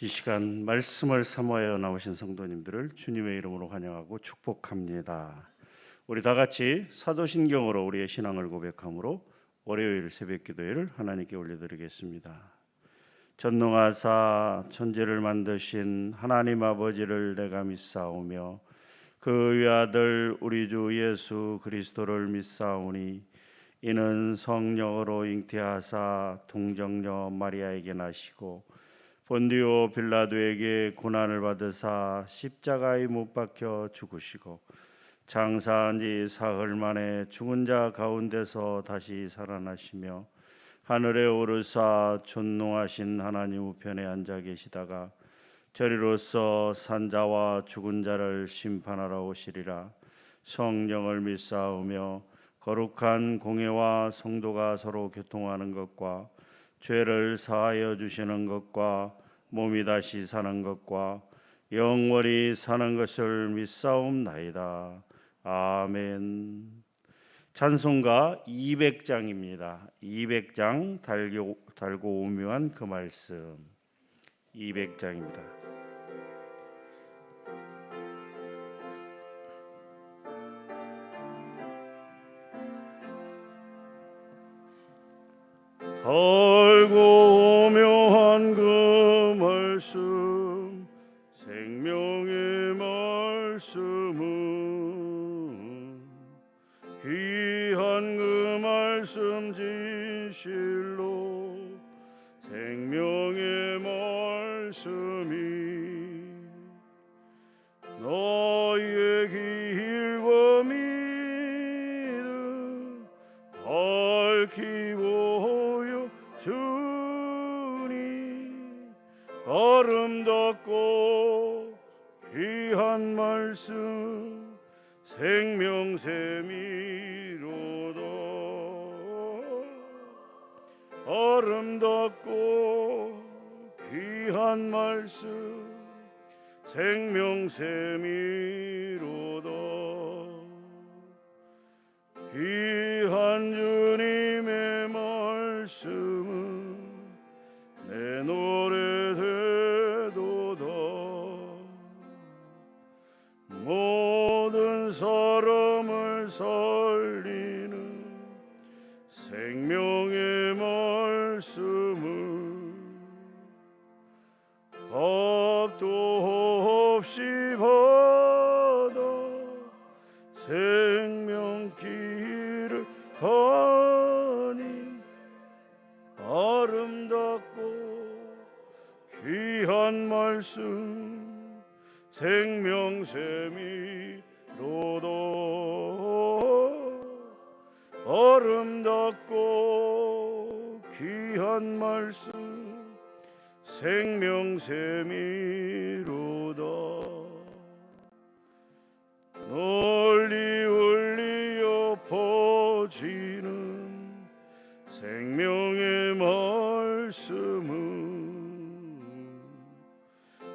이 시간 말씀을 사모하여 나오신 성도님들을 주님의 이름으로 환영하고 축복합니다. 우리 다 같이 사도신경으로 우리의 신앙을 고백함으로 월요일 새벽기도회를 하나님께 올려드리겠습니다. 전능하사 천지를 만드신 하나님 아버지를 내가 믿사오며 그 외아들 우리 주 예수 그리스도를 믿사오니 이는 성령으로 잉태하사 동정녀 마리아에게 나시고 본디오 빌라도에게 고난을 받으사 십자가에 못 박혀 죽으시고 장사한 지 사흘 만에 죽은 자 가운데서 다시 살아나시며 하늘에 오르사 존귀하신 하나님 우편에 앉아 계시다가 저리로서 산자와 죽은 자를 심판하러 오시리라. 성령을 믿사오며 거룩한 공회와 성도가 서로 교통하는 것과 죄를 사하여 주시는 것과 몸이 다시 사는 것과 영원히 사는 것을 믿사옵나이다. 아멘. 찬송가 200장입니다. 200장 달고 오묘한 그 말씀 200장입니다. 달고 오묘한 그 말씀 생명의 말씀은 귀한 그 말씀 진실로 생명의 말씀이 너희의 길과 믿음 밝히 주니 아름답고 귀한 말씀 생명샘이로다. 아름답고 귀한 말씀 생명샘이로다. 귀한 주님의 말씀은 내 노래 되도다. 모든 사람을 살리는 생명의 말씀은 값도 없이 받아 생명길을 가니 아름답고 귀한 말씀 생명샘이로다. 아름답고 귀한 말씀 생명샘이로다. 널리 울리어 퍼지는 생명의 말씀은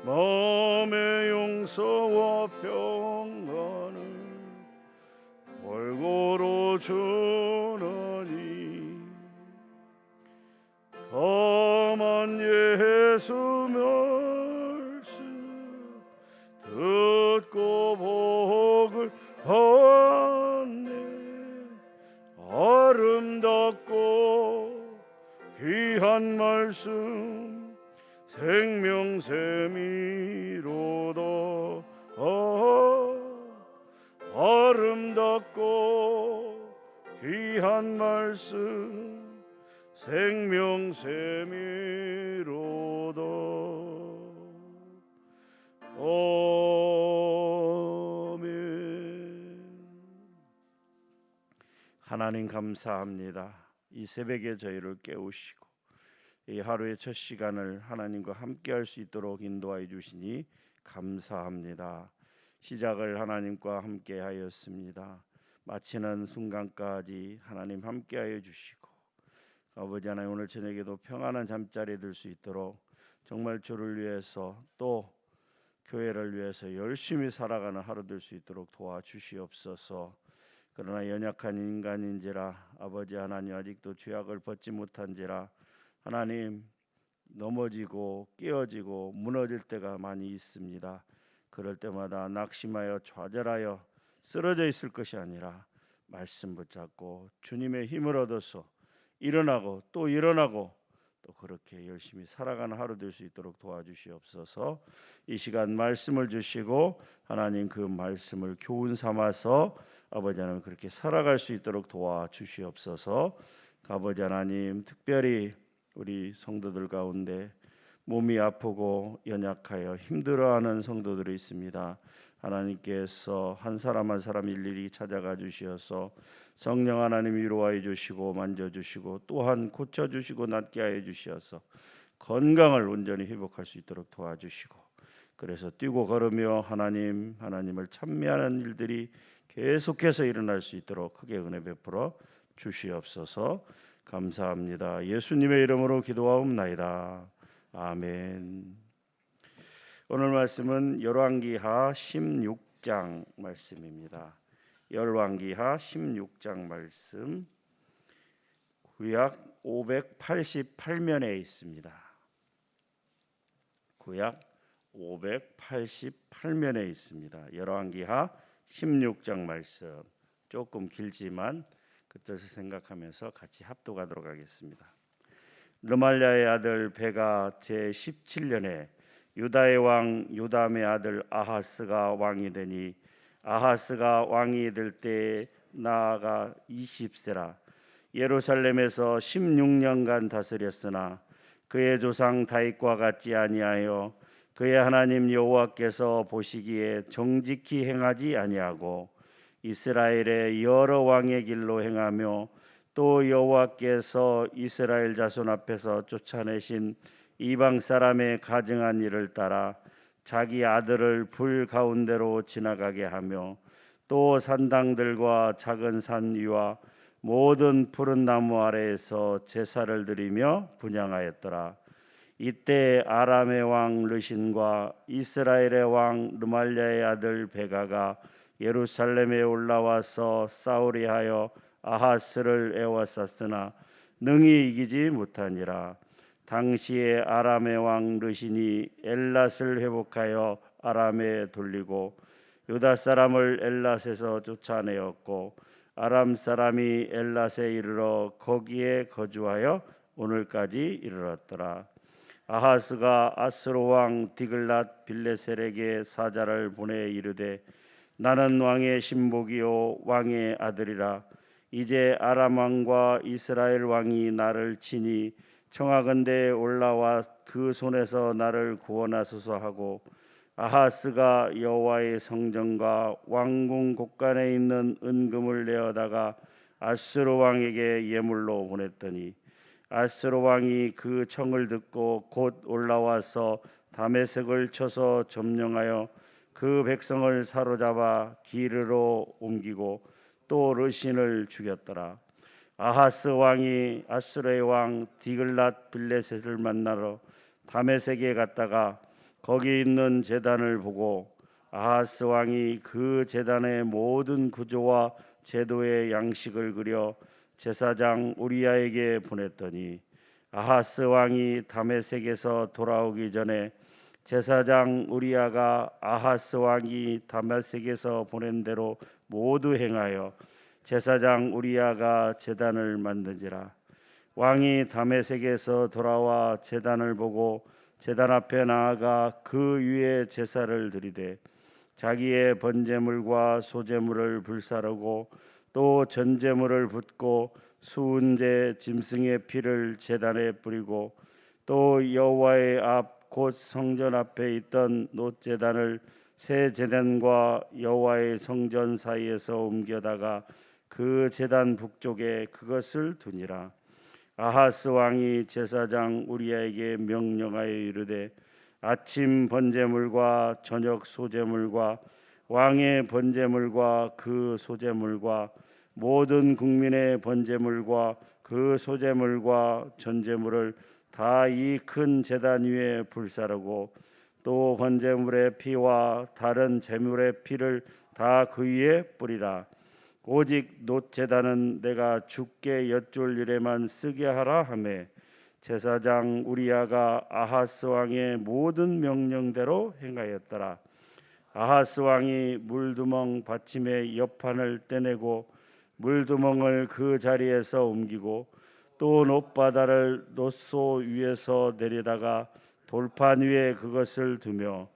마음의 용서와 평안을 골고루 주나니 다만 예수 말씀 듣고 복을 받네. 아름답고 귀한 말씀 생명샘이로다. 아름답고 귀한 말씀 생명샘이로다. 아멘. 하나님 감사합니다. 이 새벽에 저희를 깨우시고 이 하루의 첫 시간을 하나님과 함께 할 수 있도록 인도하여 주시니 감사합니다. 시작을 하나님과 함께 하였습니다. 마치는 순간까지 하나님 함께 하여 주시고 아버지 하나님 오늘 저녁에도 평안한 잠자리에 들 수 있도록 정말 주를 위해서 또 교회를 위해서 열심히 살아가는 하루 될 수 있도록 도와주시옵소서. 그러나 연약한 인간인지라 아버지 하나님 아직도 죄악을 벗지 못한지라 하나님 넘어지고 깨어지고 무너질 때가 많이 있습니다. 그럴 때마다 낙심하여 좌절하여 쓰러져 있을 것이 아니라 말씀 붙잡고 주님의 힘을 얻어서 일어나고 또 일어나고 또 그렇게 열심히 살아가는 하루 될 수 있도록 도와주시옵소서. 이 시간 말씀을 주시고 하나님 그 말씀을 교훈 삼아서 아버지 하나님 그렇게 살아갈 수 있도록 도와주시옵소서. 아버지 하나님 특별히 우리 성도들 가운데 몸이 아프고 연약하여 힘들어하는 성도들이 있습니다. 하나님께서 한 사람 한 사람 일일이 찾아가 주시어서 성령 하나님 위로하여 주시고 만져주시고 또한 고쳐주시고 낫게 하여 주시어서 건강을 온전히 회복할 수 있도록 도와주시고 그래서 뛰고 걸으며 하나님을 찬미하는 일들이 계속해서 일어날 수 있도록 크게 은혜 베풀어 주시옵소서. 감사합니다. 예수님의 이름으로 기도하옵나이다. 아멘. 오늘 말씀은 열왕기하 16장 말씀입니다. 열왕기하 16장 말씀 구약 588면에 있습니다. 구약 588면에 있습니다. 열왕기하 16장 말씀 조금 길지만 그 뜻을 생각하면서 같이 합독하도록 하겠습니다. 르말랴의 아들 베가 제17년에 유다의 왕 요담의 아들 아하스가 왕이 되니 아하스가 왕이 될 때에 나아가 20세라 예루살렘에서 16년간 다스렸으나 그의 조상 다윗과 같지 아니하여 그의 하나님 여호와께서 보시기에 정직히 행하지 아니하고 이스라엘의 여러 왕의 길로 행하며 또 여호와께서 이스라엘 자손 앞에서 쫓아내신 이방 사람의 가증한 일을 따라 자기 아들을 불 가운데로 지나가게 하며 또 산당들과 작은 산 위와 모든 푸른 나무 아래에서 제사를 드리며 분향하였더라. 이때 아람의 왕 르신과 이스라엘의 왕 르말랴의 아들 베가가 예루살렘에 올라와서 싸우리 하여 아하스를 에워쌌으나 능히 이기지 못하니라. 당시에 아람의 왕 르신이 엘랏을 회복하여 아람에 돌리고 유다 사람을 엘랏에서 쫓아내었고 아람 사람이 엘랏에 이르러 거기에 거주하여 오늘까지 이르렀더라. 아하스가 아스로 왕 디글랏 빌레셀에게 사자를 보내 이르되 나는 왕의 신복이요 왕의 아들이라. 이제 아람 왕과 이스라엘 왕이 나를 치니 청하건대 올라와 그 손에서 나를 구원하소서 하고 아하스가 여호와의 성전과 왕궁 곳간에 있는 은금을 내어다가 아스로 왕에게 예물로 보냈더니 아스로 왕이 그 청을 듣고 곧 올라와서 다메섹을 쳐서 점령하여 그 백성을 사로잡아 기르로 옮기고 또 르신을 죽였더라. 아하스 왕이 아수르의 왕 디글랏 빌레셋을 만나러 다메섹에 갔다가 거기 있는 제단을 보고 아하스 왕이 그 제단의 모든 구조와 제도의 양식을 그려 제사장 우리야에게 보냈더니 아하스 왕이 다메섹에서 돌아오기 전에 제사장 우리야가 아하스 왕이 다메섹에서 보낸 대로 모두 행하여 제사장 우리야가 제단을 만든지라. 왕이 다메섹에서 돌아와 제단을 보고 제단 앞에 나아가 그 위에 제사를 드리되 자기의 번제물과 소제물을 불사르고 또 전제물을 붓고 수은제 짐승의 피를 제단에 뿌리고 또 여호와의 앞 곧 성전 앞에 있던 놋제단을 새 제단과 여호와의 성전 사이에서 옮겨다가 그 제단 북쪽에 그것을 두니라. 아하스 왕이 제사장 우리야에게 명령하여 이르되 아침 번제물과 저녁 소제물과 왕의 번제물과 그 소제물과 모든 국민의 번제물과 그 소제물과 전제물을 다 이 큰 제단 위에 불사르고 또 번제물의 피와 다른 제물의 피를 다 그 위에 뿌리라. 오직 놋제단은 내가 주께 여쭐 일에만 쓰게 하라 하매 제사장 우리야가 아하스 왕의 모든 명령대로 행하였더라. 아하스 왕이 물두멍 받침의 옆판을 떼내고 물두멍을 그 자리에서 옮기고 또 놋바다를 놋소 위에서 내리다가 돌판 위에 그것을 두며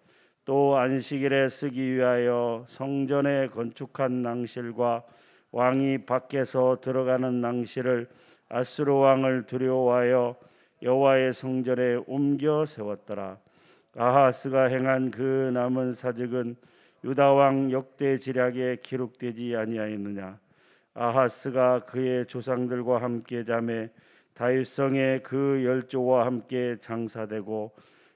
또 안식일에 쓰기 위하여 성전에 건축한 낭실과 왕이 밖에서 들어가는 낭실을 아수르 왕을 두려워하여 여호와의 성전에 옮겨 세웠더라. 아하스가 행한 그 남은 사직은 유다 왕 역대 지략에 기록되지 아니하였느냐. 아하스가 그의 조상들과 함께 잠에 다윗성에 그 열조와 함께 장사되고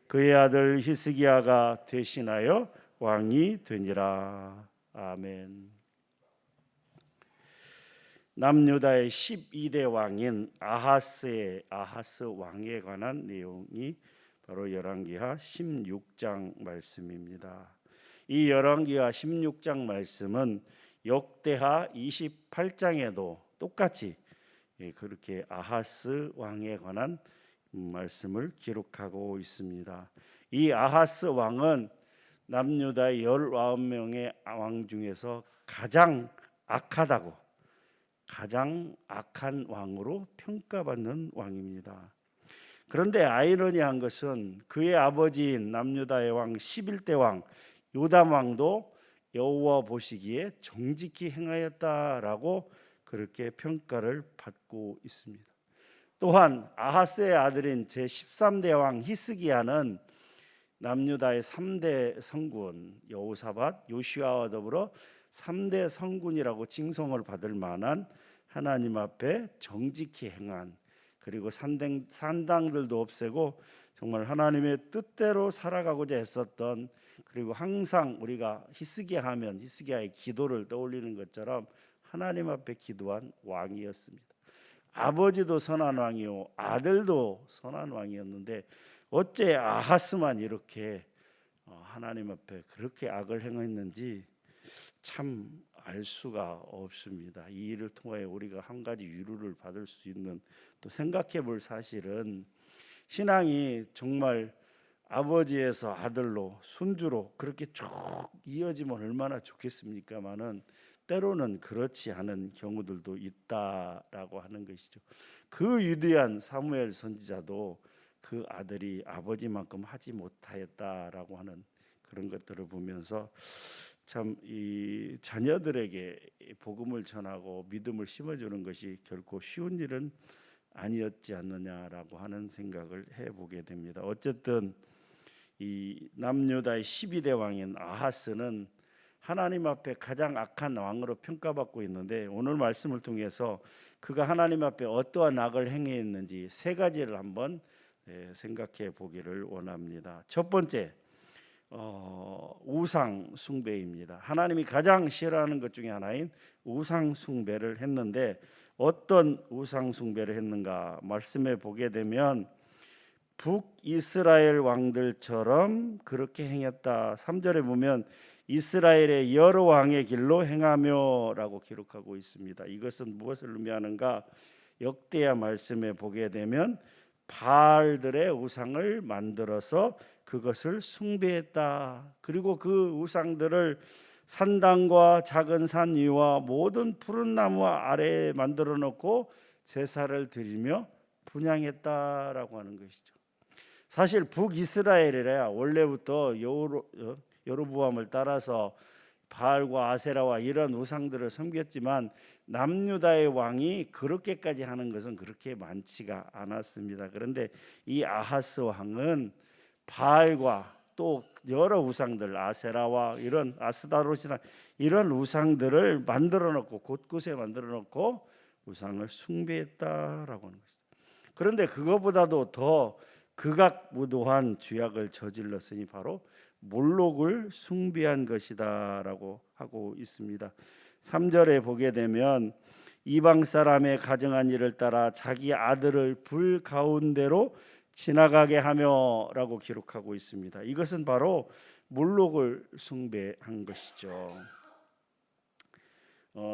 그의 아들 히스기야가 대신하여 왕이 되니라. 아멘. 남유다의 12대 왕인 아하스 왕에 관한 내용이 바로 열왕기하 16장 말씀입니다. 이 열왕기하 16장 말씀은 역대하 28장에도 똑같이 그렇게 아하스 왕에 관한 말씀을 기록하고 있습니다. 이 아하스 왕은 남유다의 19명의 왕 중에서 가장 악한 왕으로 평가받는 왕입니다. 그런데 아이러니한 것은 그의 아버지인 남유다의 왕 11대 왕 요담 왕도 여호와 보시기에 정직히 행하였다라고 그렇게 평가를 받고 있습니다. 또한 아하스의 아들인 제13대 왕 히스기야는 남유다의 3대 성군 여호사밧, 요시아와 더불어 3대 성군이라고 칭송을 받을 만한 하나님 앞에 정직히 행한, 그리고 산당들도 없애고 정말 하나님의 뜻대로 살아가고자 했었던, 그리고 항상 우리가 히스기야 하면 히스기야의 기도를 떠올리는 것처럼 하나님 앞에 기도한 왕이었습니다. 아버지도 선한 왕이요 아들도 선한 왕이었는데 어째 아하스만 이렇게 하나님 앞에 그렇게 악을 행했는지 참 알 수가 없습니다. 이 일을 통하여 우리가 한 가지 위로를 받을 수 있는, 또 생각해 볼 사실은 신앙이 정말 아버지에서 아들로 손주로 그렇게 쭉 이어지면 얼마나 좋겠습니까마는 때로는 그렇지 않은 경우들도 있다라고 하는 것이죠. 그 위대한 사무엘 선지자도 그 아들이 아버지만큼 하지 못하였다라고 하는 그런 것들을 보면서 참 이 자녀들에게 복음을 전하고 믿음을 심어주는 것이 결코 쉬운 일은 아니었지 않느냐라고 하는 생각을 해보게 됩니다. 어쨌든 이 남유다의 12대 왕인 아하스는 하나님 앞에 가장 악한 왕으로 평가받고 있는데, 오늘 말씀을 통해서 그가 하나님 앞에 어떠한 악을 행했는지 세 가지를 한번 생각해 보기를 원합니다. 첫 번째, 우상 숭배입니다. 하나님이 가장 싫어하는 것 중에 하나인 우상 숭배를 했는데, 어떤 우상 숭배를 했는가 말씀해 보게 되면 북이스라엘 왕들처럼 그렇게 행했다. 3절에 보면 이스라엘의 여러 왕의 길로 행하며라고 기록하고 있습니다. 이것은 무엇을 의미하는가? 역대하 말씀에 보게 되면 바알들의 우상을 만들어서 그것을 숭배했다. 그리고 그 우상들을 산당과 작은 산 위와 모든 푸른 나무 아래에 만들어 놓고 제사를 드리며 분향했다라고 하는 것이죠. 사실 북이스라엘이라 원래부터 여로보암을 따라서 바알과 아세라와 이런 우상들을 섬겼지만 남유다의 왕이 그렇게까지 하는 것은 그렇게 많지가 않았습니다. 그런데 이 아하스 왕은 바알과 또 여러 우상들, 아세라와 이런 아스다롯이나 이런 우상들을 만들어 놓고 곳곳에 만들어 놓고 우상을 숭배했다라고 하는 것이죠. 그런데 그것보다도 더 극악무도한 죄악을 저질렀으니 바로 몰록을 숭배한 것이다라고 하고 있습니다. 3절에 보게 되면 이방 사람의 가정한 일을 따라 자기 아들을 불 가운데로 지나가게 하며라고 기록하고 있습니다. 이것은 바로 몰록을 숭배한 것이죠.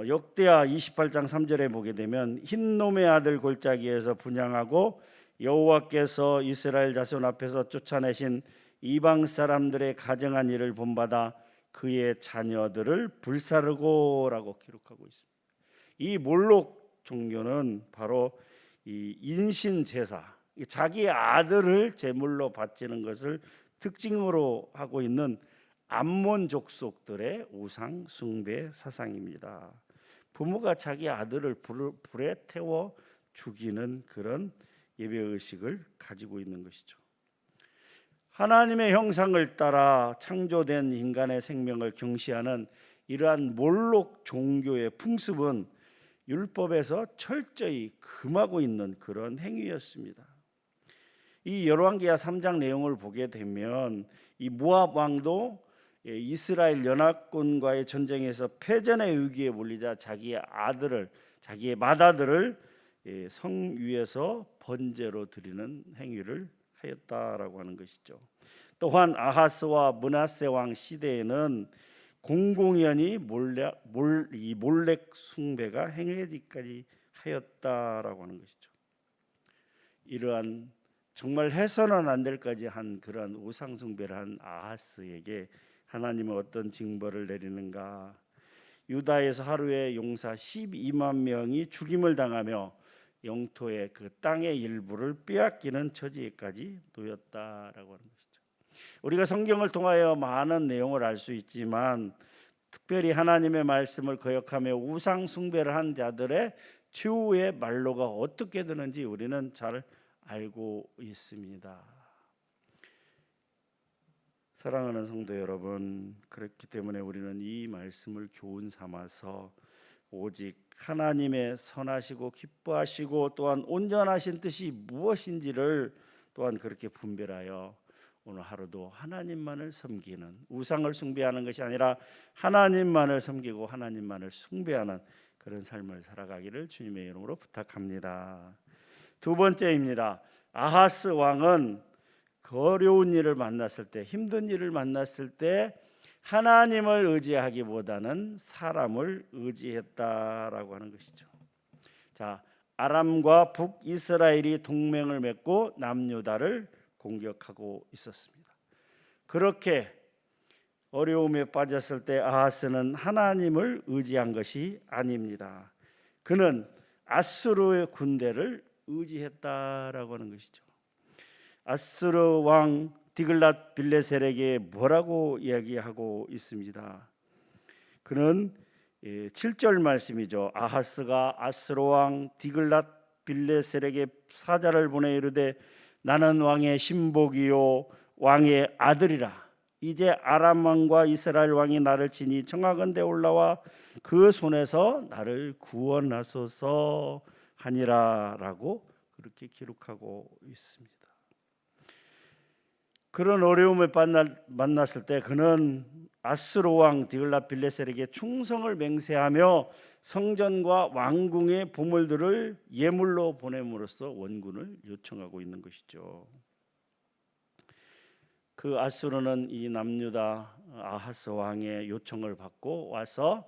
역대하 28장 3절에 보게 되면 흰놈의 아들 골짜기에서 분향하고 여호와께서 이스라엘 자손 앞에서 쫓아내신 이방 사람들의 가정한 일을 본받아 그의 자녀들을 불사르고라고 기록하고 있습니다. 이 몰록 종교는 바로 이 인신 제사, 자기 아들을 제물로 바치는 것을 특징으로 하고 있는 암몬 족속들의 우상 숭배 사상입니다. 부모가 자기 아들을 불에 태워 죽이는 그런 예배 의식을 가지고 있는 것이죠. 하나님의 형상을 따라 창조된 인간의 생명을 경시하는 이러한 몰록 종교의 풍습은 율법에서 철저히 금하고 있는 그런 행위였습니다. 이 열왕기하 3장 내용을 보게 되면 이 모압 왕도 이스라엘 연합군과의 전쟁에서 패전의 위기에 몰리자 자기의 아들을, 자기의 맏아들을 성 위에서 번제로 드리는 행위를 하였다라고 하는 것이죠. 또한 아하스와 므낫세 왕 시대에는 공공연히 몰렉 숭배가 행해지까지 하였다라고 하는 것이죠. 이러한 정말 해서는 안 될까지 한 그러한 우상 숭배를 한 아하스에게 하나님은 어떤 징벌을 내리는가? 유다에서 하루에 용사 12만 명이 죽임을 당하며 영토의 그 땅의 일부를 빼앗기는 처지까지 놓였다라고 하는 것이죠. 우리가 성경을 통하여 많은 내용을 알 수 있지만 특별히 하나님의 말씀을 거역하며 우상 숭배를 한 자들의 최후의 말로가 어떻게 되는지 우리는 잘 알고 있습니다. 사랑하는 성도 여러분, 그렇기 때문에 우리는 이 말씀을 교훈 삼아서 오직 하나님의 선하시고 기뻐하시고 또한 온전하신 뜻이 무엇인지를 또한 그렇게 분별하여 오늘 하루도 하나님만을 섬기는, 우상을 숭배하는 것이 아니라 하나님만을 섬기고 하나님만을 숭배하는 그런 삶을 살아가기를 주님의 이름으로 부탁합니다. 두 번째입니다. 아하스 왕은 어려운 일을 만났을 때, 힘든 일을 만났을 때 하나님을 의지하기보다는 사람을 의지했다라고 하는 것이죠. 자, 아람과 북이스라엘이 동맹을 맺고 남유다를 공격하고 있었습니다. 그렇게 어려움에 빠졌을 때 아하스는 하나님을 의지한 것이 아닙니다. 그는 아수르의 군대를 의지했다라고 하는 것이죠. 아수르 왕 디글랏 빌레셀에게 뭐라고 이야기하고 있습니다. 그는 7절 말씀이죠. 아하스가 아수르 왕 디글랏 빌레셀에게 사자를 보내 이르되 나는 왕의 신복이요 왕의 아들이라. 이제 아람 왕과 이스라엘 왕이 나를 치니 청하건대 올라와 그 손에서 나를 구원하소서 하니라라고 그렇게 기록하고 있습니다. 그런 어려움을 만났을 때 그는 아수르 왕 디글랏 빌레셀에게 충성을 맹세하며 성전과 왕궁의 보물들을 예물로 보냄으로써 원군을 요청하고 있는 것이죠. 그 아수르는 이 남유다 아하스 왕의 요청을 받고 와서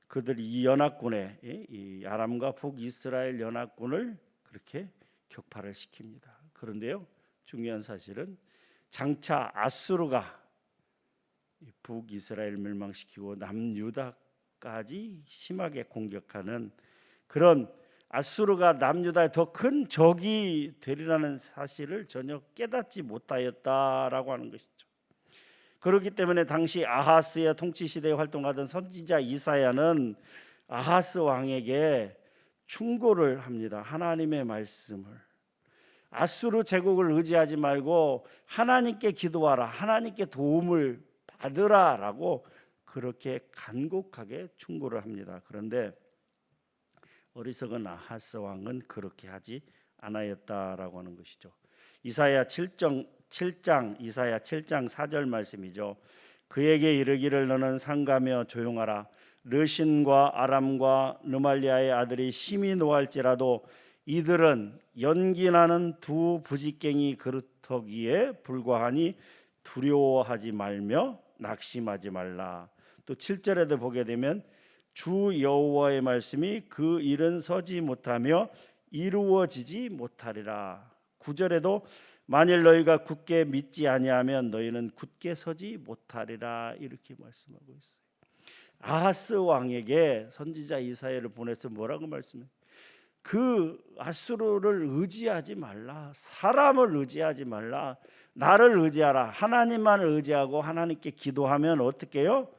그들이 이 연합군의 이 아람과 북이스라엘 연합군을 그렇게 격파를 시킵니다. 그런데요, 중요한 사실은 장차 아수르가 북이스라엘 멸망시키고 남유다까지 심하게 공격하는 그런 아수르가 남유다의 더 큰 적이 되리라는 사실을 전혀 깨닫지 못하였다라고 하는 것이죠. 그렇기 때문에 당시 아하스의 통치 시대에 활동하던 선지자 이사야는 아하스 왕에게 충고를 합니다. 하나님의 말씀을, 아수르 제국을 의지하지 말고 하나님께 기도하라, 하나님께 도움을 받으라라고 그렇게 간곡하게 충고를 합니다. 그런데 어리석은 아하스 왕은 그렇게 하지 않았다라고 하는 것이죠. 이사야 7장 4절 말씀이죠. 그에게 이르기를 너는 상가며 조용하라. 르신과 아람과 르말리아의 아들이 심히 노할지라도 이들은 연기나는 두 부지깽이 그루터기에 불과하니 두려워하지 말며 낙심하지 말라. 또 7절에도 보게 되면 주 여호와의 말씀이 그 일은 서지 못하며 이루어지지 못하리라. 9절에도 만일 너희가 굳게 믿지 아니하면 너희는 굳게 서지 못하리라 이렇게 말씀하고 있어요. 아하스 왕에게 선지자 이사야를 보내서 뭐라고 말씀해요? 그 아수르를 의지하지 말라. 사람을 의지하지 말라. 나를 의지하라. 하나님만을 의지하고 하나님께 기도하면 어떻게 해요?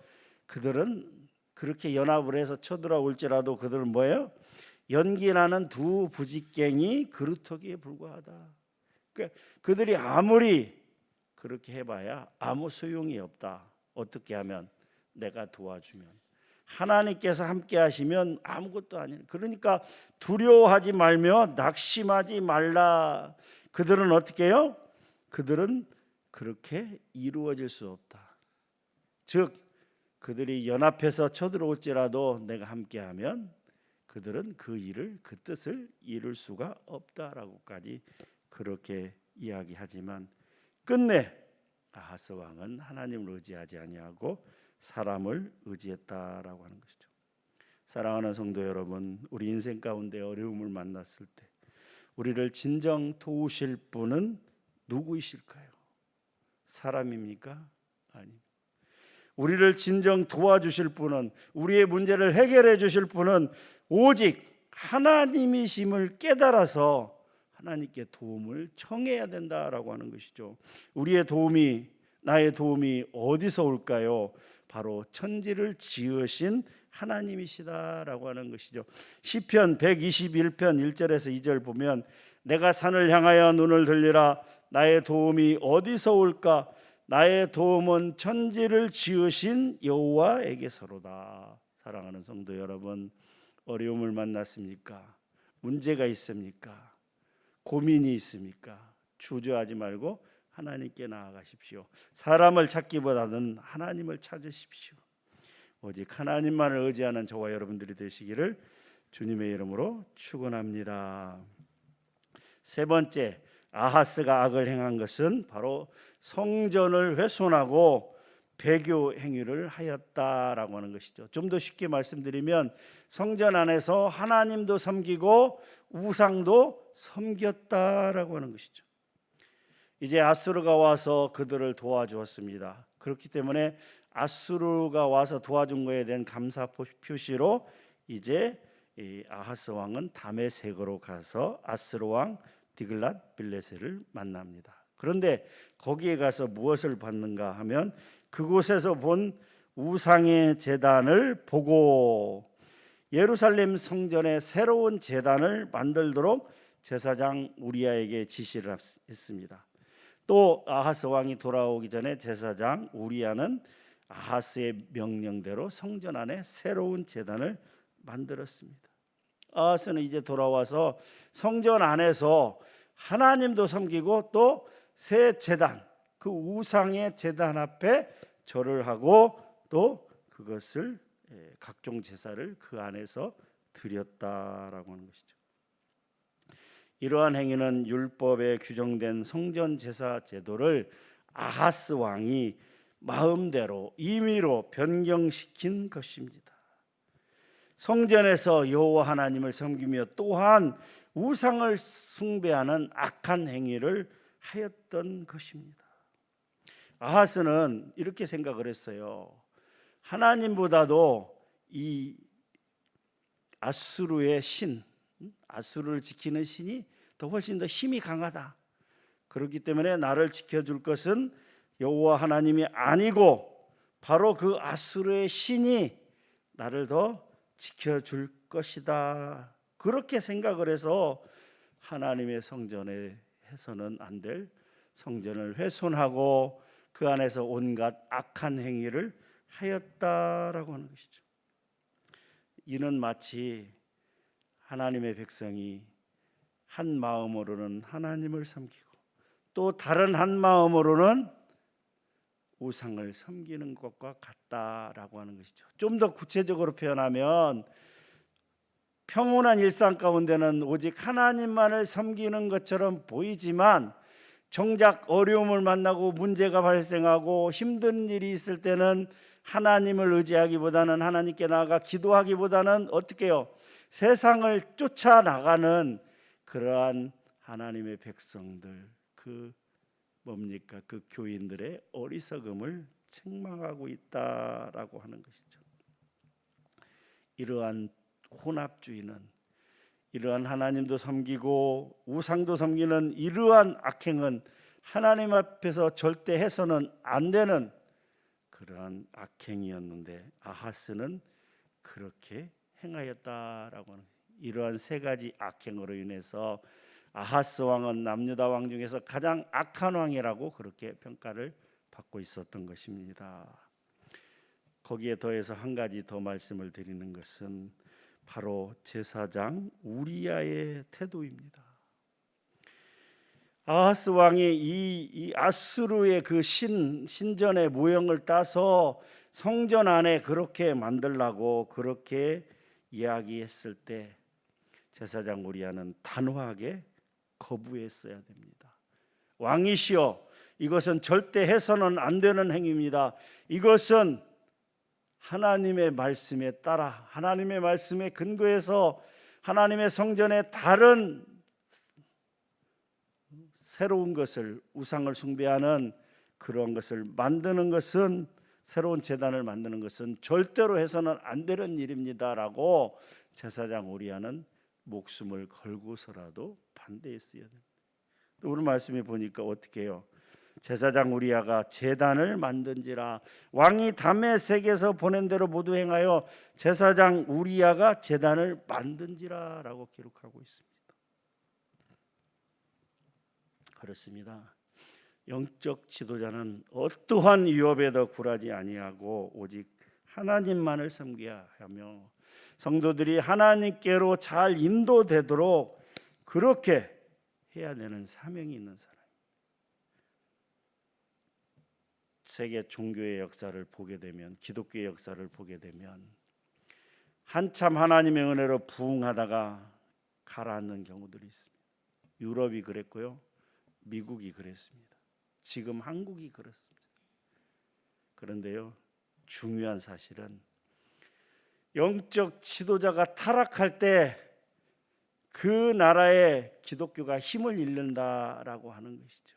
그들은 그렇게 연합을 해서 쳐들어올지라도 그들은 뭐예요? 연기나는 두 부직갱이 그루터기에 불과하다. 그러니까 그들이 아무리 그렇게 해봐야 아무 소용이 없다. 어떻게 하면? 내가 도와주면. 하나님께서 함께 하시면 아무것도 아니에요. 그러니까 두려워하지 말며 낙심하지 말라. 그들은 어떻게 해요? 그들은 그렇게 이루어질 수 없다. 즉 그들이 연합해서 쳐들어올지라도 내가 함께하면 그들은 그 일을, 그 뜻을 이룰 수가 없다라고까지 그렇게 이야기하지만 끝내 아하스 왕은 하나님을 의지하지 아니하고 사람을 의지했다라고 하는 것이죠. 사랑하는 성도 여러분, 우리 인생 가운데 어려움을 만났을 때 우리를 진정 도우실 분은 누구이실까요? 사람입니까? 아닙니다. 우리를 진정 도와주실 분은, 우리의 문제를 해결해 주실 분은 오직 하나님이심을 깨달아서 하나님께 도움을 청해야 된다라고 하는 것이죠. 우리의 도움이, 나의 도움이 어디서 올까요? 바로 천지를 지으신 하나님이시다라고 하는 것이죠. 시편 121편 1절에서 2절 보면 내가 산을 향하여 눈을 들리라. 나의 도움이 어디서 올까? 나의 도움은 천지를 지으신 여호와에게서로다. 사랑하는 성도 여러분, 어려움을 만났습니까? 문제가 있습니까? 고민이 있습니까? 주저하지 말고 하나님께 나아가십시오. 사람을 찾기보다는 하나님을 찾으십시오. 오직 하나님만을 의지하는 저와 여러분들이 되시기를 주님의 이름으로 축원합니다. 세 번째, 아하스가 악을 행한 것은 바로 성전을 훼손하고 배교 행위를 하였다라고 하는 것이죠. 좀 더 쉽게 말씀드리면 성전 안에서 하나님도 섬기고 우상도 섬겼다라고 하는 것이죠. 이제 아수르가 와서 그들을 도와주었습니다. 그렇기 때문에 아수르가 와서 도와준 것에 대한 감사 표시로 이제 아하스 왕은 다메섹으로 가서 아수르 왕 디글랏 빌레셀을 만납니다. 그런데 거기에 가서 무엇을 받는가 하면 그곳에서 본 우상의 제단을 보고 예루살렘 성전에 새로운 제단을 만들도록 제사장 우리야에게 지시를 했습니다. 또 아하스 왕이 돌아오기 전에 제사장 우리야는 아하스의 명령대로 성전 안에 새로운 제단을 만들었습니다. 아하스는 이제 돌아와서 성전 안에서 하나님도 섬기고 또 새 제단, 그 우상의 제단 앞에 절을 하고 또 그것을 각종 제사를 그 안에서 드렸다라고 하는 것이죠. 이러한 행위는 율법에 규정된 성전 제사 제도를 아하스 왕이 마음대로 임의로 변경시킨 것입니다. 성전에서 여호와 하나님을 섬기며 또한 우상을 숭배하는 악한 행위를 하였던 것입니다. 아하스는 이렇게 생각을 했어요. 하나님보다도 이 아수르의 신, 아수르를 지키는 신이 훨씬 더 힘이 강하다. 그렇기 때문에 나를 지켜줄 것은 여호와 하나님이 아니고 바로 그 아수르의 신이 나를 더 지켜줄 것이다. 그렇게 생각을 해서 하나님의 성전에 해서는 안 될 성전을 훼손하고 그 안에서 온갖 악한 행위를 하였다라고 하는 것이죠. 이는 마치 하나님의 백성이 한 마음으로는 하나님을 섬기고 또 다른 한 마음으로는 우상을 섬기는 것과 같다라고 하는 것이죠. 좀 더 구체적으로 표현하면 평온한 일상 가운데는 오직 하나님만을 섬기는 것처럼 보이지만 정작 어려움을 만나고 문제가 발생하고 힘든 일이 있을 때는 하나님을 의지하기보다는 하나님께 나아가 기도하기보다는 어떻게 해요? 세상을 쫓아나가는 그러한 하나님의 백성들, 그 뭡니까? 그 교인들의 어리석음을 책망하고 있다라고 하는 것이죠. 이러한 혼합주의는, 이러한 하나님도 섬기고 우상도 섬기는 이러한 악행은 하나님 앞에서 절대 해서는 안 되는 그러한 악행이었는데 아하스는 그렇게 행하였다라고 하는, 이러한 세 가지 악행으로 인해서 아하스 왕은 남유다 왕 중에서 가장 악한 왕이라고 그렇게 평가를 받고 있었던 것입니다. 거기에 더해서 한 가지 더 말씀을 드리는 것은 바로 제사장 우리야의 태도입니다. 아하스 왕이 이 아수르의 그 신전의 모형을 따서 성전 안에 그렇게 만들라고 그렇게 이야기했을 때 제사장 우리야는 단호하게 거부했어야 됩니다. 왕이시여, 이것은 절대 해서는 안 되는 행위입니다. 이것은 하나님의 말씀에 따라, 하나님의 말씀에 근거해서 하나님의 성전에 다른 새로운 것을, 우상을 숭배하는 그런 것을 만드는 것은, 새로운 제단을 만드는 것은 절대로 해서는 안 되는 일입니다라고 제사장 우리야는 목숨을 걸고서라도 반대했어야 됩니다. 오늘 말씀에 보니까 어떻게 해요? 제사장 우리야가 제단을 만든지라, 왕이 다메섹에서 보낸 대로 모두 행하여 제사장 우리야가 제단을 만든지라라고 기록하고 있습니다. 그렇습니다. 영적 지도자는 어떠한 위협에도 굴하지 아니하고 오직 하나님만을 섬겨야 하며 성도들이 하나님께로 잘 인도되도록 그렇게 해야 되는 사명이 있는 사람. 세계 종교의 역사를 보게 되면, 기독교의 역사를 보게 되면 한참 하나님의 은혜로 부흥하다가 가라앉는 경우들이 있습니다. 유럽이 그랬고요, 미국이 그랬습니다. 지금 한국이 그렇습니다. 그런데요, 중요한 사실은 영적 지도자가 타락할 때 그 나라의 기독교가 힘을 잃는다라고 하는 것이죠.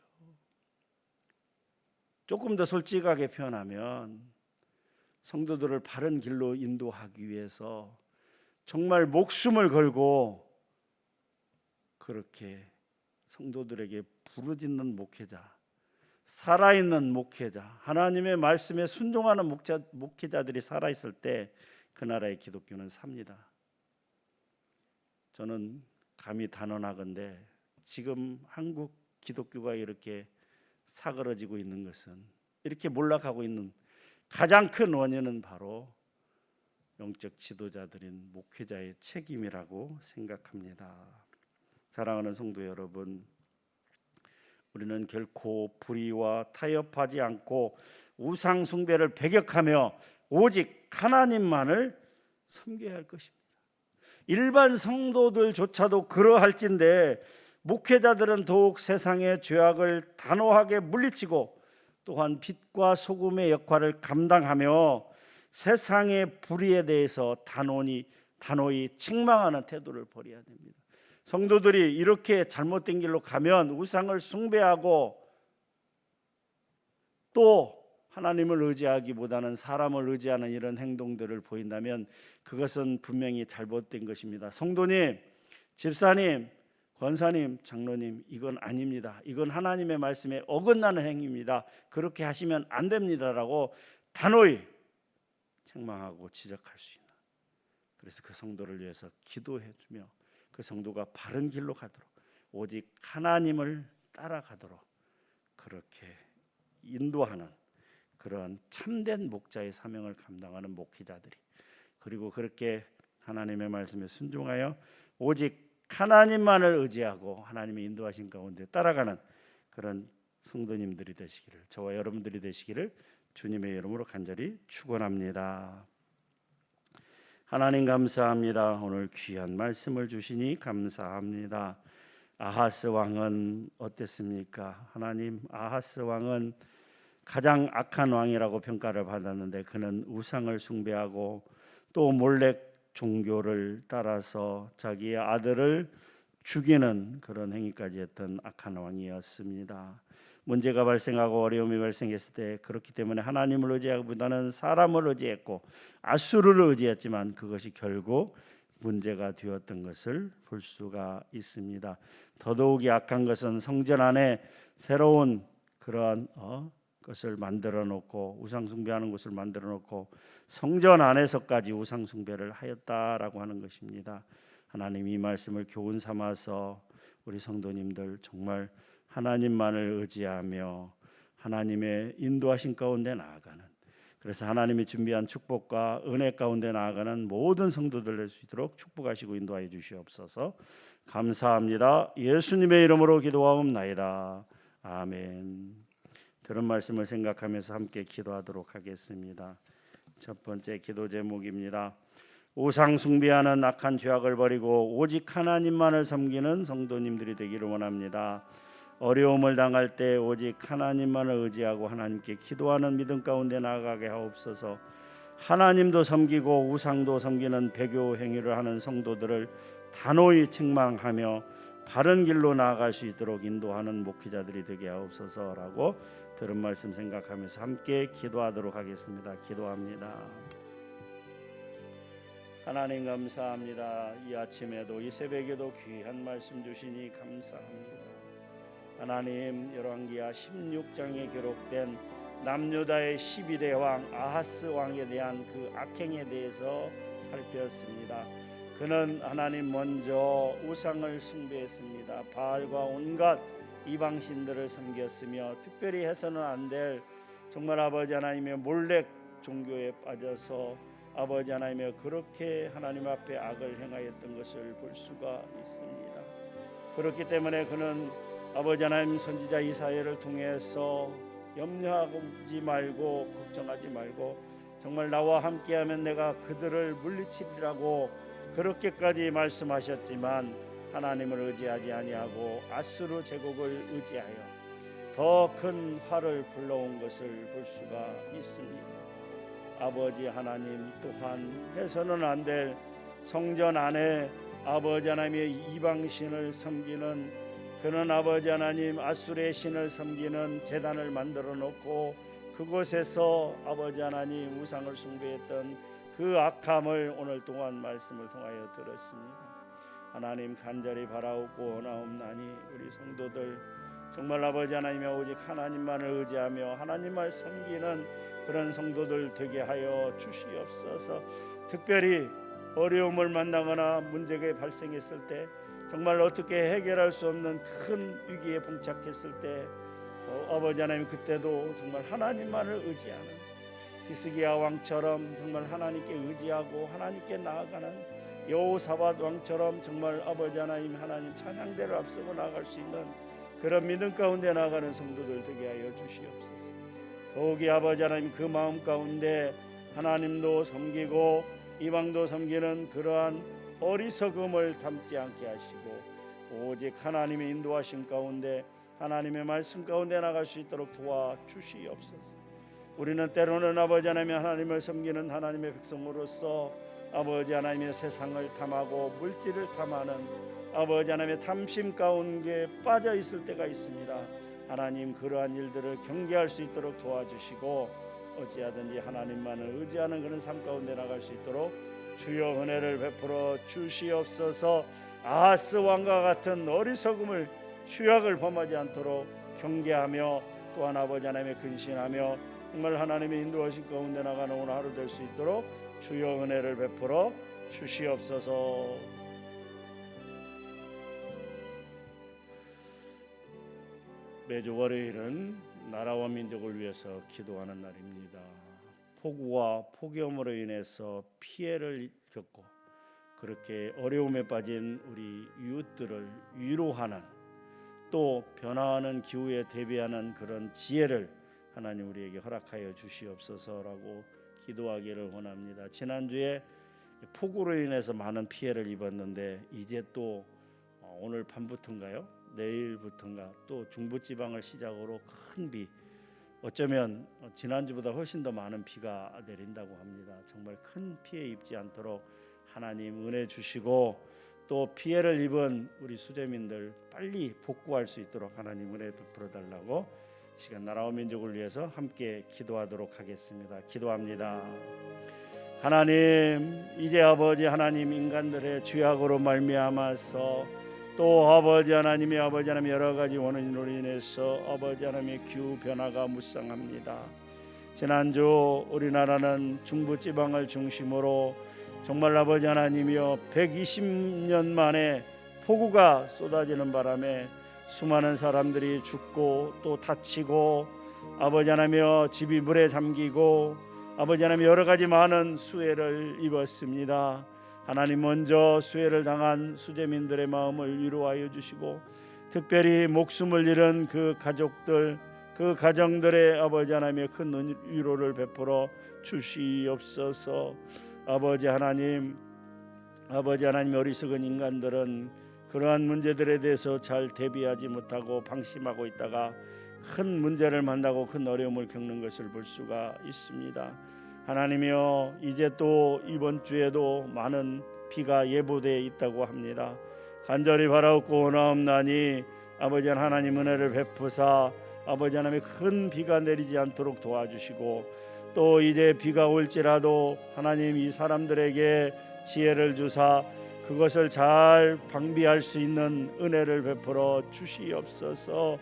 조금 더 솔직하게 표현하면 성도들을 바른 길로 인도하기 위해서 정말 목숨을 걸고 그렇게 성도들에게 부르짖는 목회자, 살아있는 목회자, 하나님의 말씀에 순종하는 목회자들이 살아있을 때 그 나라의 기독교는 삽니다. 저는 감히 단언하건대 지금 한국 기독교가 이렇게 사그러지고 있는 것은, 이렇게 몰락하고 있는 가장 큰 원인은 바로 영적 지도자들인 목회자의 책임이라고 생각합니다. 사랑하는 성도 여러분, 우리는 결코 불의와 타협하지 않고 우상 숭배를 배격하며 오직 하나님만을 섬겨야 할 것입니다. 일반 성도들조차도 그러할진데 목회자들은 더욱 세상의 죄악을 단호하게 물리치고 또한 빛과 소금의 역할을 감당하며 세상의 불의에 대해서 단호히 책망하는 태도를 버려야 됩니다. 성도들이 이렇게 잘못된 길로 가면 우상을 숭배하고 또 하나님을 의지하기보다는 사람을 의지하는 이런 행동들을 보인다면 그것은 분명히 잘못된 것입니다. 성도님, 집사님, 권사님, 장로님, 이건 아닙니다. 이건 하나님의 말씀에 어긋나는 행위입니다. 그렇게 하시면 안 됩니다라고 단호히 책망하고 지적할 수 있는, 그래서 그 성도를 위해서 기도해주며 그 성도가 바른 길로 가도록, 오직 하나님을 따라가도록 그렇게 인도하는 그런 참된 목자의 사명을 감당하는 목회자들이, 그리고 그렇게 하나님의 말씀에 순종하여 오직 하나님만을 의지하고 하나님의 인도하신 가운데 따라가는 그런 성도님들이 되시기를, 저와 여러분들이 되시기를 주님의 이름으로 간절히 축원합니다. 하나님 감사합니다. 오늘 귀한 말씀을 주시니 감사합니다. 아하스 왕은 어땠습니까? 하나님, 아하스 왕은 가장 악한 왕이라고 평가를 받았는데 그는 우상을 숭배하고 또 몰렉 종교를 따라서 자기의 아들을 죽이는 그런 행위까지 했던 악한 왕이었습니다. 문제가 발생하고 어려움이 발생했을 때 그렇기 때문에 하나님을 의지하기보다는 사람을 의지했고 아수르를 의지했지만 그것이 결국 문제가 되었던 것을 볼 수가 있습니다. 더더욱이 악한 것은 성전 안에 새로운 그러한 것을 만들어 놓고 우상 숭배하는 것을 만들어 놓고 성전 안에서까지 우상 숭배를 하였다라고 하는 것입니다. 하나님 이 말씀을 교훈 삼아서 우리 성도님들 정말 하나님만을 의지하며 하나님의 인도하신 가운데 나아가는, 그래서 하나님이 준비한 축복과 은혜 가운데 나아가는 모든 성도들 될 수 있도록 축복하시고 인도하여 주시옵소서. 감사합니다. 예수님의 이름으로 기도하옵나이다. 아멘. 들은 말씀을 생각하면서 함께 기도하도록 하겠습니다. 첫 번째 기도 제목입니다. 우상 숭배하는 악한 죄악을 버리고 오직 하나님만을 섬기는 성도님들이 되기를 원합니다. 어려움을 당할 때 오직 하나님만을 의지하고 하나님께 기도하는 믿음 가운데 나아가게 하옵소서. 하나님도 섬기고 우상도 섬기는 배교 행위를 하는 성도들을 단호히 책망하며 바른 길로 나아갈 수 있도록 인도하는 목회자들이 되게 하옵소서라고 들은 말씀 생각하면서 함께 기도하도록 하겠습니다. 기도합니다. 하나님 감사합니다. 이 아침에도 이 새벽에도 귀한 말씀 주시니 감사합니다. 하나님, 열왕기하 16장에 기록된 남유다의 12대 왕 아하스 왕에 대한 그 악행에 대해서 살폈습니다. 그는 하나님 먼저 우상을 숭배했습니다. 바알과 온갖 이방신들을 섬겼으며 특별히 해서는 안 될 정말 아버지 하나님의 몰렉 종교에 빠져서 아버지 하나님의 그렇게 하나님 앞에 악을 행하였던 것을 볼 수가 있습니다. 그렇기 때문에 그는 아버지 하나님 선지자 이사야를 통해서 염려하지 말고 걱정하지 말고 정말 나와 함께하면 내가 그들을 물리치리라고 그렇게까지 말씀하셨지만 하나님을 의지하지 아니하고 아수르 제국을 의지하여 더 큰 화를 불러온 것을 볼 수가 있습니다. 아버지 하나님 또한 해서는 안 될 성전 안에 아버지 하나님의 이방신을 섬기는 그는 아버지 하나님 아수르의 신을 섬기는 제단을 만들어 놓고 그곳에서 아버지 하나님 우상을 숭배했던 그 악함을 오늘 동안 말씀을 통하여 들었습니다. 하나님 간절히 바라옵고 원하옵나니 우리 성도들 정말 아버지 하나님의 오직 하나님만을 의지하며 하나님을 섬기는 그런 성도들 되게 하여 주시옵소서. 특별히 어려움을 만나거나 문제가 발생했을 때 정말 어떻게 해결할 수 없는 큰 위기에 봉착했을 때 아버지 하나님 그때도 정말 하나님만을 의지하는 히스기야 왕처럼 정말 하나님께 의지하고 하나님께 나아가는 여호사밧 왕처럼 정말 아버지 하나님 찬양대를 앞서고 나아갈 수 있는 그런 믿음 가운데 나아가는 성도들 되게 하여 주시옵소서. 더욱이 아버지 하나님 그 마음 가운데 하나님도 섬기고 이방도 섬기는 그러한 어리석음을 담지 않게 하시고 오직 하나님의 인도하심 가운데 하나님의 말씀 가운데 나갈 수 있도록 도와주시옵소서. 우리는 때로는 아버지 하나님을 섬기는 하나님의 백성으로서 아버지 하나님의 세상을 탐하고 물질을 탐하는 아버지 하나님의 탐심 가운데 빠져 있을 때가 있습니다. 하나님 그러한 일들을 경계할 수 있도록 도와주시고 어찌하든지 하나님만을 의지하는 그런 삶 가운데 나갈 수 있도록 주여 은혜를 베풀어 주시옵소서. 아하스 왕과 같은 어리석음을 죄악을 범하지 않도록 경계하며 또한 아버지 하나님의 근신하며 정말 하나님의 인도하신 가운데 나가는 오늘 하루 될 수 있도록 주여 은혜를 베풀어 주시옵소서. 매주 월요일은 나라와 민족을 위해서 기도하는 날입니다. 폭우와 폭염으로 인해서 피해를 겪고 그렇게 어려움에 빠진 우리 이웃들을 위로하는 또 변화하는 기후에 대비하는 그런 지혜를 하나님 우리에게 허락하여 주시옵소서라고 기도하기를 원합니다. 지난주에 폭우로 인해서 많은 피해를 입었는데 이제 또 오늘 밤부터인가요? 내일부터인가 또 중부지방을 시작으로 큰 비, 어쩌면 지난주보다 훨씬 더 많은 비가 내린다고 합니다. 정말 큰 피해 입지 않도록 하나님 은혜 주시고 또 피해를 입은 우리 수재민들 빨리 복구할 수 있도록 하나님 은혜 베풀어 달라고 시간 나라와 민족을 위해서 함께 기도하도록 하겠습니다. 기도합니다. 하나님, 이제 아버지 하나님 인간들의 죄악으로 말미암아서 또 아버지 하나님의 아버지 하나님 여러 가지 원인으로 인해서 아버지 하나님의 기후 변화가 무쌍합니다. 지난주 우리나라는 중부 지방을 중심으로 정말 아버지 하나님이여 120년 만에 폭우가 쏟아지는 바람에 수많은 사람들이 죽고 또 다치고 아버지 하나님이여 집이 물에 잠기고 아버지 하나님 여러 가지 많은 수해를 입었습니다. 하나님 먼저 수해를 당한 수재민들의 마음을 위로하여 주시고 특별히 목숨을 잃은 그 가족들 그 가정들의 아버지 하나님의 큰 위로를 베풀어 주시옵소서. 아버지 하나님 어리석은 인간들은 그러한 문제들에 대해서 잘 대비하지 못하고 방심하고 있다가 큰 문제를 만나고 큰 어려움을 겪는 것을 볼 수가 있습니다. 하나님이여 이제 또 이번 주에도 많은 비가 예보되어 있다고 합니다. 간절히 바라옵고 원하옵나니 아버지 하나님 은혜를 베푸사 아버지 하나님의 큰 비가 내리지 않도록 도와주시고 또 이제 비가 올지라도 하나님 이 사람들에게 지혜를 주사 그것을 잘 방비할 수 있는 은혜를 베풀어 주시옵소서.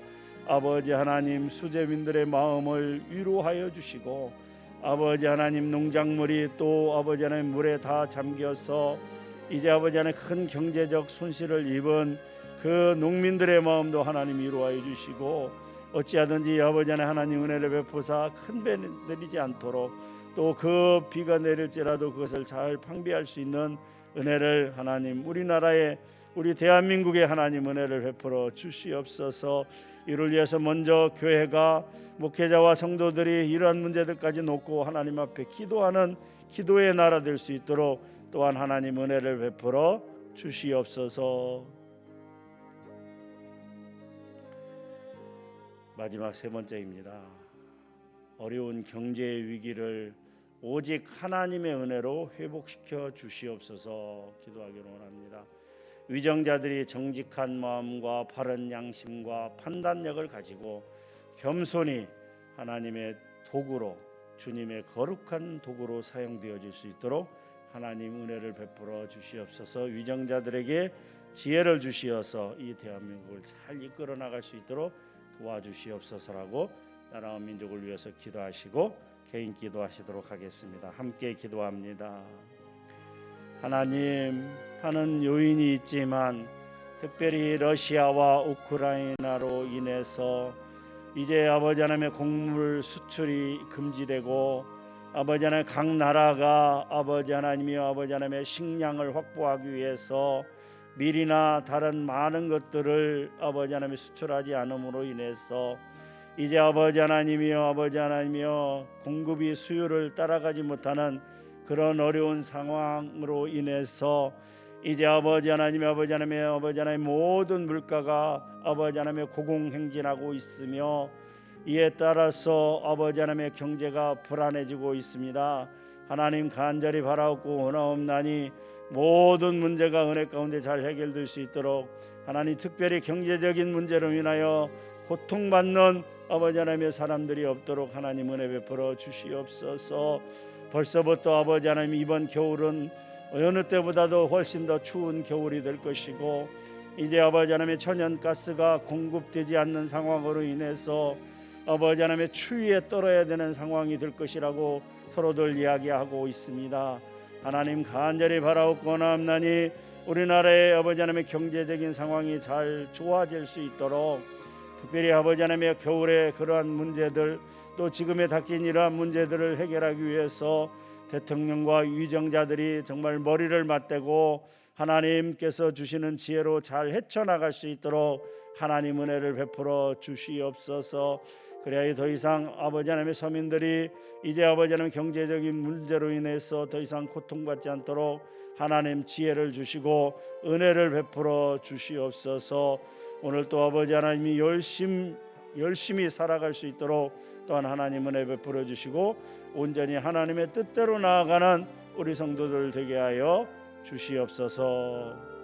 아버지 하나님 수재민들의 마음을 위로하여 주시고 아버지 하나님 농작물이 또 아버지 하나님 물에 다 잠겨서 이제 아버지 하나님 큰 경제적 손실을 입은 그 농민들의 마음도 하나님 위로하여 주시고 어찌하든지 아버지 하나님 은혜를 베푸사 큰 배 내리지 않도록 또 그 비가 내릴지라도 그것을 잘 방비할 수 있는 은혜를 하나님 우리나라에 우리 대한민국의 하나님 은혜를 베풀어 주시옵소서. 이를 위해서 먼저 교회가 목회자와 성도들이 이러한 문제들까지 놓고 하나님 앞에 기도하는 기도의 나라 될 수 있도록 또한 하나님 은혜를 베풀어 주시옵소서. 마지막 세 번째입니다. 어려운 경제의 위기를 오직 하나님의 은혜로 회복시켜 주시옵소서 기도하기를 원합니다. 위정자들이 정직한 마음과 바른 양심과 판단력을 가지고 겸손히 하나님의 도구로 주님의 거룩한 도구로 사용되어질 수 있도록 하나님 은혜를 베풀어 주시옵소서. 위정자들에게 지혜를 주시어서 이 대한민국을 잘 이끌어 나갈 수 있도록 도와주시옵소서라고 나라와 민족을 위해서 기도하시고 개인 기도하시도록 하겠습니다. 함께 기도합니다. 하나님, 하는 요인이 있지만 특별히 러시아와 우크라이나로 인해서 이제 아버지 하나님의 곡물 수출이 금지되고 아버지 하나님 각 나라가 아버지 하나님이여 아버지 하나님의 식량을 확보하기 위해서 밀이나 다른 많은 것들을 아버지 하나님이 수출하지 않음으로 인해서 이제 아버지 하나님이여 공급이 수요를 따라가지 못하는 그런 어려운 상황으로 인해서 이제 아버지 하나님의 모든 물가가 아버지 하나님의 고공행진하고 있으며 이에 따라서 아버지 하나님의 경제가 불안해지고 있습니다. 하나님 간절히 바라옵고 원하옵나니 모든 문제가 은혜 가운데 잘 해결될 수 있도록 하나님 특별히 경제적인 문제로 인하여 고통받는 아버지 하나님의 사람들이 없도록 하나님 은혜 베풀어 주시옵소서. 벌써부터 아버지 하나님 이번 겨울은 어느 때보다도 훨씬 더 추운 겨울이 될 것이고 이제 아버지 하나님의 천연가스가 공급되지 않는 상황으로 인해서 아버지 하나님의 추위에 떨어야 되는 상황이 될 것이라고 서로들 이야기하고 있습니다. 하나님 간절히 바라옵고 원하옵나니 우리나라의 아버지 하나님의 경제적인 상황이 잘 좋아질 수 있도록 특별히 아버지 하나님의 겨울의 그러한 문제들 또 지금에 닥친 이러한 문제들을 해결하기 위해서 대통령과 위정자들이 정말 머리를 맞대고 하나님께서 주시는 지혜로 잘 헤쳐나갈 수 있도록 하나님 은혜를 베풀어 주시옵소서. 그래야 더 이상 아버지 하나님의 서민들이 이제 아버지 하나님 경제적인 문제로 인해서 더 이상 고통받지 않도록 하나님 지혜를 주시고 은혜를 베풀어 주시옵소서. 오늘 또 아버지 하나님이 열심히 살아갈 수 있도록 또한 하나님 은혜 베풀어 주시고 온전히 하나님의 뜻대로 나아가는 우리 성도들 되게 하여 주시옵소서.